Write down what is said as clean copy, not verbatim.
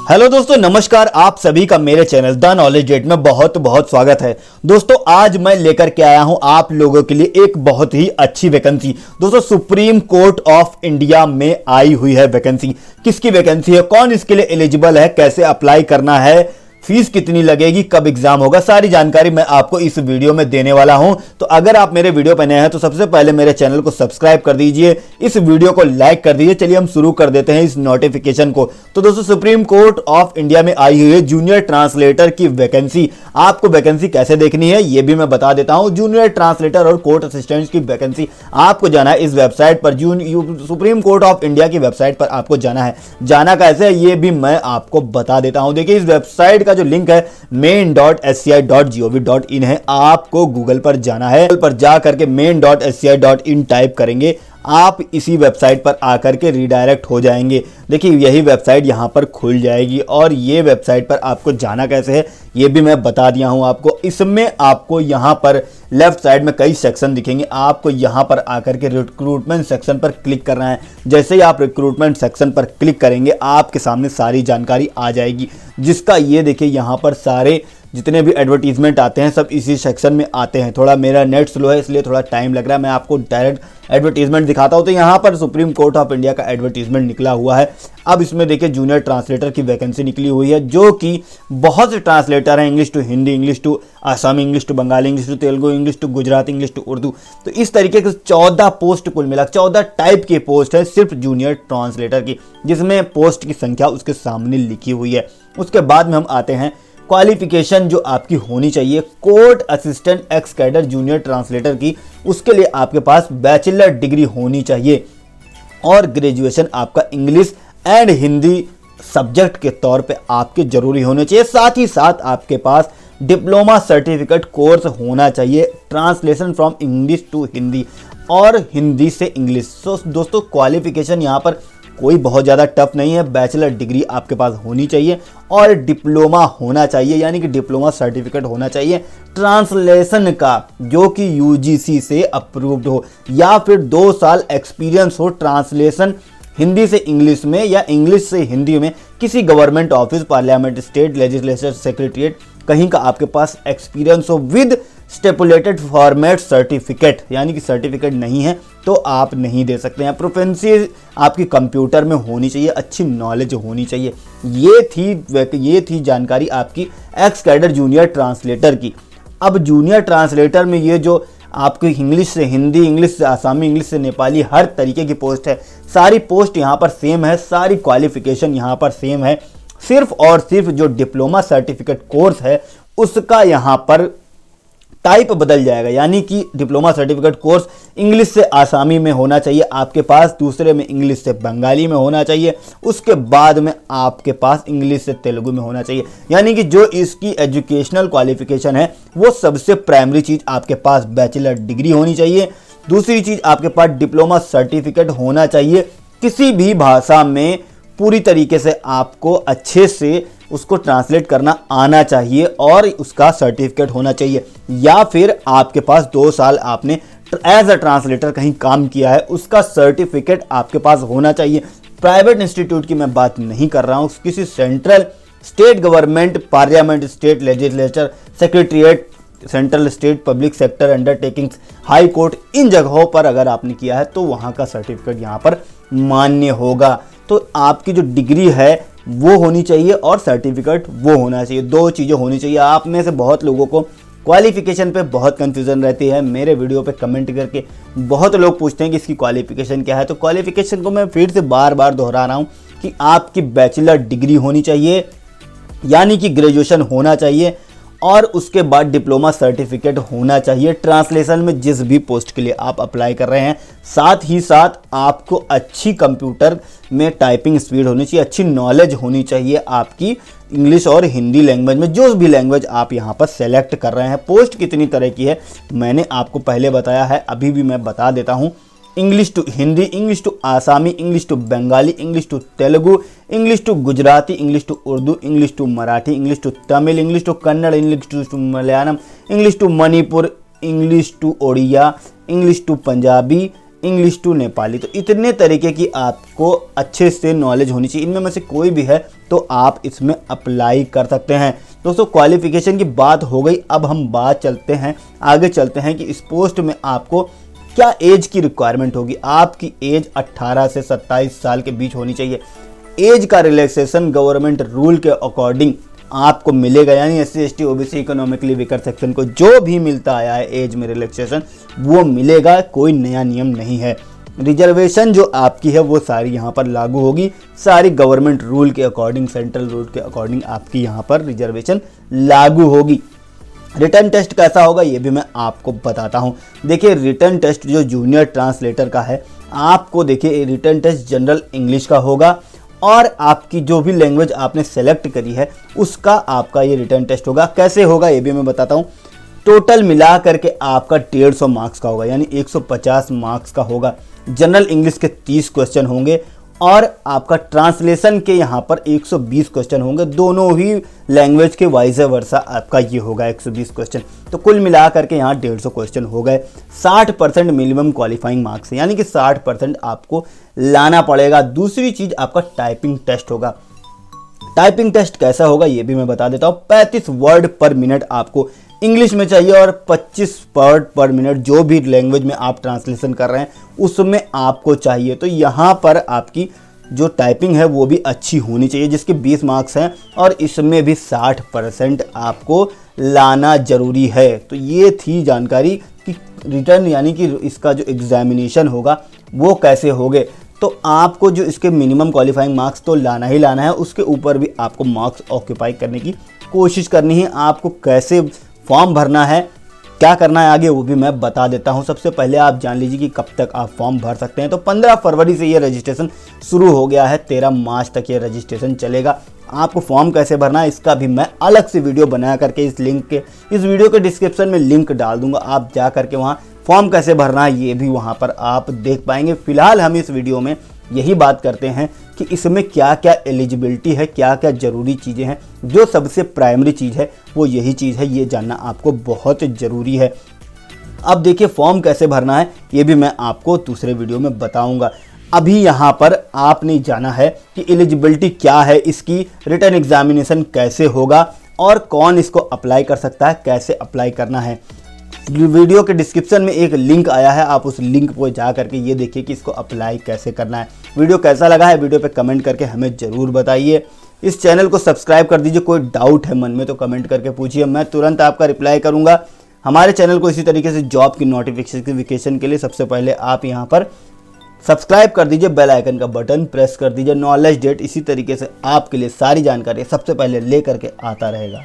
Hello दोस्तों, नमस्कार। आप सभी का मेरे चैनल द नॉलेज गेट में बहुत बहुत स्वागत है। दोस्तों, आज मैं लेकर के आया हूं आप लोगों के लिए एक बहुत ही अच्छी वैकेंसी। दोस्तों, सुप्रीम कोर्ट ऑफ इंडिया में आई हुई है वैकेंसी। किसकी वैकेंसी है, कौन इसके लिए एलिजिबल है, कैसे अप्लाई करना है, फीस कितनी लगेगी, कब एग्जाम होगा, सारी जानकारी मैं आपको इस वीडियो में देने वाला हूं। तो अगर आप मेरे वीडियो पर नए हैं तो सबसे पहले मेरे चैनल को सब्सक्राइब कर दीजिए, इस वीडियो को लाइक कर दीजिए। चलिए हम शुरू कर देते हैं इस नोटिफिकेशन को। तो दोस्तों, सुप्रीम कोर्ट ऑफ इंडिया में आई हुई है जूनियर ट्रांसलेटर की वैकेंसी। आपको वैकेंसी कैसे देखनी है ये भी मैं बता देता हूं। जूनियर ट्रांसलेटर और कोर्ट असिस्टेंट की वैकेंसी आपको जाना है इस वेबसाइट पर, सुप्रीम कोर्ट ऑफ इंडिया की वेबसाइट पर आपको जाना है। जाना कैसे है ये भी मैं आपको बता देता हूं। देखिए, इस वेबसाइट का जो लिंक है main.sci.gov.in है। आपको गूगल पर जाना है, गूगल पर जा करके main.sci.in टाइप करेंगे, आप इसी वेबसाइट पर आकर के रिडायरेक्ट हो जाएंगे। देखिए, यही वेबसाइट यहां पर खुल जाएगी और ये वेबसाइट पर आपको जाना कैसे है ये भी मैं बता दिया हूं आपको। इसमें आपको यहां पर लेफ्ट साइड में कई सेक्शन दिखेंगे, आपको यहां पर आकर के रिक्रूटमेंट सेक्शन पर क्लिक करना है। जैसे ही आप रिक्रूटमेंट सेक्शन पर क्लिक करेंगे आपके सामने सारी जानकारी आ जाएगी, जिसका ये देखिए यहां पर सारे जितने भी एडवर्टीजमेंट आते हैं सब इसी सेक्शन में आते हैं। थोड़ा मेरा नेट स्लो है इसलिए थोड़ा टाइम लग रहा है, मैं आपको डायरेक्ट एडवर्टीजमेंट दिखाता हूं। तो यहाँ पर सुप्रीम कोर्ट ऑफ इंडिया का एडवर्टीजमेंट निकला हुआ है। अब इसमें देखिए जूनियर ट्रांसलेटर की वैकेंसी निकली हुई है, जो कि बहुत से ट्रांसलेटर हैं, English to Hindi, English to Asami, English to Bengali, English to Telugu, English to Gujarati, English to Urdu. तो इस तरीके के 14 पोस्ट कुल मिला 14 टाइप की पोस्ट है सिर्फ जूनियर ट्रांसलेटर की, जिसमें पोस्ट की संख्या उसके सामने लिखी हुई है। उसके बाद में हम आते हैं क्वालिफिकेशन जो आपकी होनी चाहिए court assistant x cadre junior translator की। उसके लिए आपके पास बैचलर डिग्री होनी चाहिए और ग्रेजुएशन आपका इंग्लिश एंड हिंदी सब्जेक्ट के तौर पे आपके जरूरी होने चाहिए। साथ ही साथ आपके पास डिप्लोमा सर्टिफिकेट कोर्स होना चाहिए, translation from English to Hindi और हिंदी से इंग्लिश। तो दोस्तों, क्वालिफिकेशन यहाँ पर कोई बहुत ज़्यादा टफ नहीं है। बैचलर डिग्री आपके पास होनी चाहिए और डिप्लोमा होना चाहिए, यानी कि डिप्लोमा सर्टिफिकेट होना चाहिए ट्रांसलेशन का, जो कि यूजीसी से अप्रूव्ड हो, या फिर 2 साल एक्सपीरियंस हो ट्रांसलेशन हिंदी से इंग्लिश में या इंग्लिश से हिंदी में, किसी government office, parliament, state legislature, secretariat, कहीं का आपके पास एक्सपीरियंस हो विद स्टेपुलेटेड फॉर्मेट सर्टिफिकेट, यानी कि सर्टिफिकेट नहीं है तो आप नहीं दे सकते हैं। प्रोफेंसी आपकी कंप्यूटर में होनी चाहिए, अच्छी नॉलेज होनी चाहिए। ये थी जानकारी आपकी एक्स कैडर जूनियर ट्रांसलेटर की। अब जूनियर ट्रांसलेटर में ये जो आपकी इंग्लिश से हिंदी, इंग्लिश से आसामी, इंग्लिश से नेपाली, हर तरीके की पोस्ट है, सारी पोस्ट यहाँ पर सेम है, सारी क्वालिफिकेशन यहाँ पर सेम है। सिर्फ और सिर्फ जो डिप्लोमा सर्टिफिकेट कोर्स है उसका यहाँ पर टाइप बदल जाएगा, यानी कि डिप्लोमा सर्टिफिकेट कोर्स इंग्लिश से आसामी में होना चाहिए आपके पास, दूसरे में इंग्लिश से बंगाली में होना चाहिए, उसके बाद में आपके पास इंग्लिश से तेलुगु में होना चाहिए। यानी कि जो इसकी एजुकेशनल क्वालिफिकेशन है वो सबसे प्राइमरी चीज़ आपके पास बैचलर डिग्री होनी चाहिए। दूसरी चीज़ आपके पास डिप्लोमा सर्टिफिकेट होना चाहिए, किसी भी भाषा में पूरी तरीके से आपको अच्छे से उसको ट्रांसलेट करना आना चाहिए और उसका सर्टिफिकेट होना चाहिए, या फिर आपके पास 2 साल आपने एज अ ट्रांसलेटर कहीं काम किया है, उसका सर्टिफिकेट आपके पास होना चाहिए। प्राइवेट इंस्टीट्यूट की मैं बात नहीं कर रहा हूँ, किसी central, state government, parliament, state legislature, secretariat, central state public sector undertakings, high court, इन जगहों पर अगर आपने किया है तो वहाँ का सर्टिफिकेट यहाँ पर मान्य होगा। तो आपकी जो डिग्री है वो होनी चाहिए और सर्टिफिकेट वो होना चाहिए, 2 चीज़ें होनी चाहिए। आप में से बहुत लोगों को क्वालिफिकेशन पे बहुत कंफ्यूजन रहती है। मेरे वीडियो पे कमेंट करके बहुत लोग पूछते हैं कि इसकी क्वालिफिकेशन क्या है। तो क्वालिफिकेशन को मैं फिर से बार बार दोहरा रहा हूँ कि आपकी बैचलर डिग्री होनी चाहिए, यानी कि ग्रेजुएशन होना चाहिए, और उसके बाद डिप्लोमा सर्टिफिकेट होना चाहिए ट्रांसलेशन में जिस भी पोस्ट के लिए आप अप्लाई कर रहे हैं। साथ ही साथ आपको अच्छी कंप्यूटर में टाइपिंग स्पीड होनी चाहिए, अच्छी नॉलेज होनी चाहिए आपकी इंग्लिश और हिंदी लैंग्वेज में, जो भी लैंग्वेज आप यहाँ पर सेलेक्ट कर रहे हैं। पोस्ट कितनी तरह की है मैंने आपको पहले बताया है, अभी भी मैं बता देता हूँ। English to Hindi, English to Asami, English to Bengali, English to Telugu, English to Gujarati, English to Urdu, English to Marathi, English to Tamil, English to Kannada, English to Malayalam, English to Manipur, English to Odia, English to Punjabi, English to Nepali. तो इतने तरीके की आपको अच्छे से नॉलेज होनी चाहिए, इनमें से कोई भी है तो आप इसमें अप्लाई कर सकते हैं। दोस्तों क्वालिफिकेशन की बात हो गई, अब हम आगे चलते हैं कि इस पोस्ट में आपको क्या एज की रिक्वायरमेंट होगी। आपकी एज 18 से 27 साल के बीच होनी चाहिए। एज का रिलैक्सेशन गवर्नमेंट रूल के अकॉर्डिंग आपको मिलेगा, यानी SC ST OBC economically weaker section को जो भी मिलता आया है एज में रिलैक्सेशन वो मिलेगा, कोई नया नियम नहीं है। रिजर्वेशन जो आपकी है वो सारी यहाँ पर लागू होगी, सारी गवर्नमेंट रूल के अकॉर्डिंग, सेंट्रल रूल के अकॉर्डिंग आपकी यहाँ पर रिजर्वेशन लागू होगी। रिटर्न टेस्ट कैसा होगा ये भी मैं आपको बताता हूँ। देखिए रिटर्न टेस्ट जो जूनियर ट्रांसलेटर का है, आपको देखिए रिटर्न टेस्ट जनरल इंग्लिश का होगा और आपकी जो भी लैंग्वेज आपने सेलेक्ट करी है उसका आपका ये रिटर्न टेस्ट होगा। कैसे होगा ये भी मैं बताता हूँ। टोटल मिला करके आपका 150 मार्क्स का होगा, यानी 150 मार्क्स का होगा। जनरल इंग्लिश के 30 क्वेश्चन होंगे और आपका ट्रांसलेशन के यहाँ पर 120 क्वेश्चन होंगे। दोनों ही लैंग्वेज के वाइज वर्सा आपका ये होगा 120 क्वेश्चन। तो कुल मिला करके यहाँ 150 क्वेश्चन हो गए। 60% मिनिमम क्वालिफाइंग मार्क्स है, यानी कि 60% आपको लाना पड़ेगा। दूसरी चीज़ आपका टाइपिंग टेस्ट होगा। टाइपिंग टेस्ट कैसा होगा ये भी मैं बता देता हूँ। 35 वर्ड पर मिनट आपको इंग्लिश में चाहिए और 25 वर्ड पर मिनट जो भी लैंग्वेज में आप ट्रांसलेशन कर रहे हैं उसमें आपको चाहिए। तो यहाँ पर आपकी जो टाइपिंग है वो भी अच्छी होनी चाहिए, जिसके 20 मार्क्स हैं और इसमें भी 60% आपको लाना जरूरी है। तो ये थी जानकारी कि रिटर्न यानी कि इसका जो एग्जामिनेशन होगा वो कैसे होगे। तो आपको जो इसके मिनिमम क्वालिफाइंग मार्क्स तो लाना ही लाना है, उसके ऊपर भी आपको मार्क्स ऑक्यूपाई करने की कोशिश करनी है। आपको कैसे फॉर्म भरना है, क्या करना है आगे वो भी मैं बता देता हूं। सबसे पहले आप जान लीजिए कि कब तक आप फॉर्म भर सकते हैं। तो 15 फरवरी से ये रजिस्ट्रेशन शुरू हो गया है, 13 मार्च तक ये रजिस्ट्रेशन चलेगा। आपको फॉर्म कैसे भरना है इसका भी मैं अलग से वीडियो बना करके इस वीडियो के डिस्क्रिप्शन में लिंक डाल दूंगा। आप जा करके वहाँ फॉर्म कैसे भरना है ये भी वहाँ पर आप देख पाएंगे। फिलहाल हम इस वीडियो में यही बात करते हैं कि इसमें क्या क्या एलिजिबिलिटी है, क्या क्या ज़रूरी चीज़ें हैं। जो सबसे प्राइमरी चीज़ है वो यही चीज़ है, ये जानना आपको बहुत ज़रूरी है। अब देखिए फॉर्म कैसे भरना है ये भी मैं आपको दूसरे वीडियो में बताऊंगा। अभी यहाँ पर आपने जाना है कि एलिजिबिलिटी क्या है इसकी, रिटर्न एग्जामिनेशन कैसे होगा और कौन इसको अप्लाई कर सकता है, कैसे अप्लाई करना है। वीडियो के डिस्क्रिप्शन में एक लिंक आया है, आप उस लिंक पर जा करके ये देखिए कि इसको अप्लाई कैसे करना है। वीडियो कैसा लगा है वीडियो पे कमेंट करके हमें ज़रूर बताइए। इस चैनल को सब्सक्राइब कर दीजिए। कोई डाउट है मन में तो कमेंट करके पूछिए, मैं तुरंत आपका रिप्लाई करूंगा। हमारे चैनल को इसी तरीके से जॉब की नोटिफिकेशन के लिए सबसे पहले आप यहाँ पर सब्सक्राइब कर दीजिए, बेल आइकन का बटन प्रेस कर दीजिए। नॉलेज डेट इसी तरीके से आपके लिए सारी जानकारी सबसे पहले ले करके आता रहेगा।